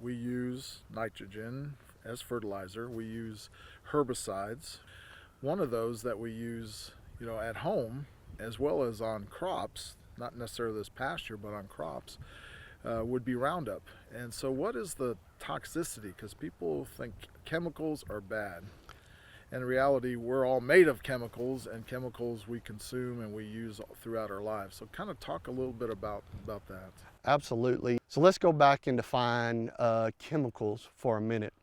We use nitrogen as fertilizer. We use herbicides. One of those that we use, at home as well as on crops, not necessarily this pasture, but on crops, would be Roundup. And so what is the toxicity? Because people think chemicals are bad. In reality, we're all made of chemicals, and chemicals we consume and we use throughout our lives. So kind of talk a little bit about that. Absolutely. So let's go back and define chemicals for a minute.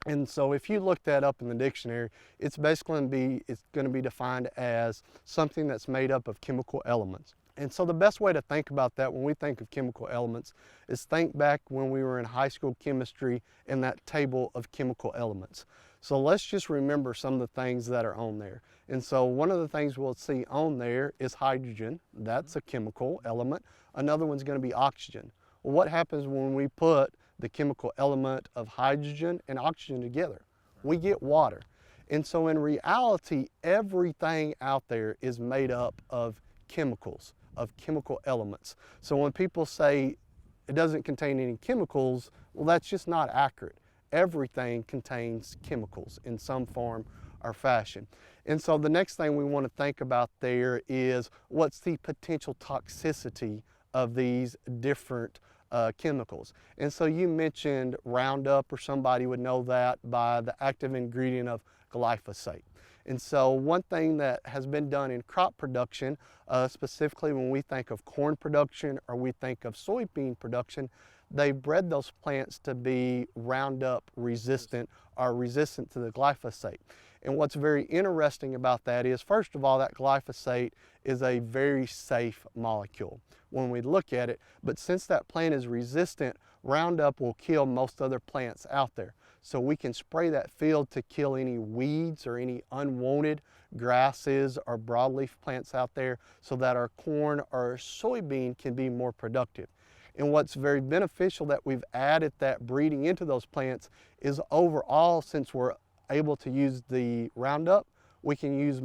And so if you look that up in the dictionary, it's basically going to be defined as something that's made up of chemical elements. And so the best way to think about that when we think of chemical elements is think back when we were in high school chemistry and that table of chemical elements. So let's just remember some of the things that are on there. And so one of the things we'll see on there is hydrogen. That's a chemical element. Another one's going to be oxygen. Well, what happens when we put the chemical element of hydrogen and oxygen together? We get water. And so in reality, everything out there is made up of chemicals, of chemical elements. So when people say it doesn't contain any chemicals, well, that's just not accurate. Everything contains chemicals in some form or fashion. And so the next thing we want to think about there is what's the potential toxicity of these different chemicals. And so you mentioned Roundup, or somebody would know that by the active ingredient of glyphosate. And so one thing that has been done in crop production, specifically when we think of corn production or we think of soybean production, they bred those plants to be Roundup resistant or resistant to the glyphosate. And what's very interesting about that is, first of all, that glyphosate is a very safe molecule when we look at it. But since that plant is resistant, Roundup will kill most other plants out there. So we can spray that field to kill any weeds or any unwanted grasses or broadleaf plants out there so that our corn or soybean can be more productive. And what's very beneficial that we've added that breeding into those plants is overall, since we're able to use the Roundup, we can use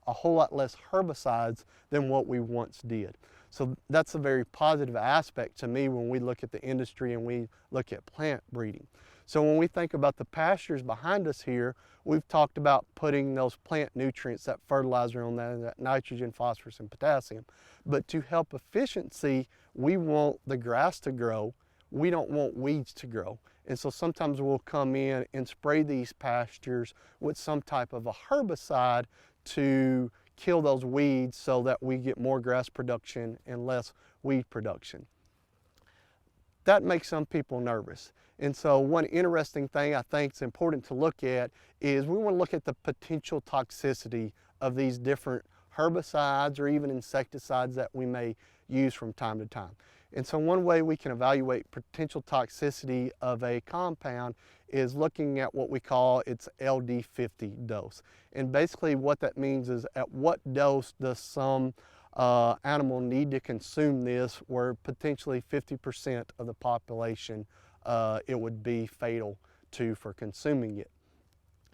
a whole lot less herbicides than what we once did. So that's a very positive aspect to me when we look at the industry and we look at plant breeding. So when we think about the pastures behind us here, we've talked about putting those plant nutrients, that fertilizer on that nitrogen, phosphorus, and potassium. But to help efficiency, we want the grass to grow. We don't want weeds to grow. And so sometimes we'll come in and spray these pastures with some type of a herbicide to kill those weeds so that we get more grass production and less weed production. That makes some people nervous. And so one interesting thing I think is important to look at is we want to look at the potential toxicity of these different herbicides or even insecticides that we may use from time to time. And so one way we can evaluate potential toxicity of a compound is looking at what we call its Ld50 dose. And basically what that means is at what dose does some animal need to consume this where potentially 50% of the population it would be fatal to for consuming it.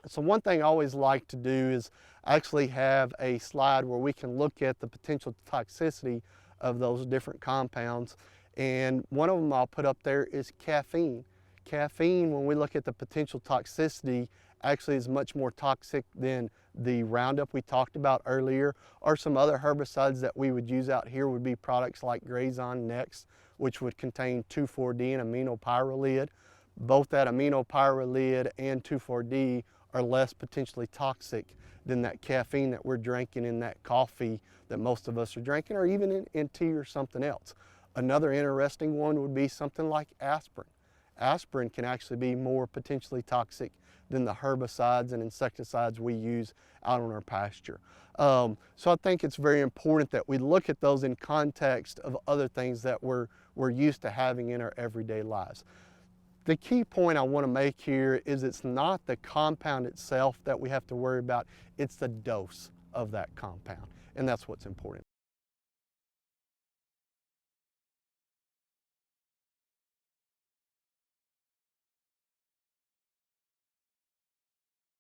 So one thing I always like to do is actually have a slide where we can look at the potential toxicity of those different compounds. And one of them I'll put up there is caffeine. Caffeine, when we look at the potential toxicity, actually is much more toxic than the Roundup we talked about earlier, or some other herbicides that we would use out here would be products like Grazon Next, which would contain 2,4-D and aminopyrrolide. Both that aminopyrrolide and 2,4-D are less potentially toxic than that caffeine that we're drinking in that coffee that most of us are drinking, or even in tea or something else. Another interesting one would be something like aspirin. Aspirin can actually be more potentially toxic than the herbicides and insecticides we use out on our pasture. So I think it's very important that we look at those in context of other things that we're used to having in our everyday lives. The key point I want to make here is it's not the compound itself that we have to worry about, it's the dose of that compound, and that's what's important.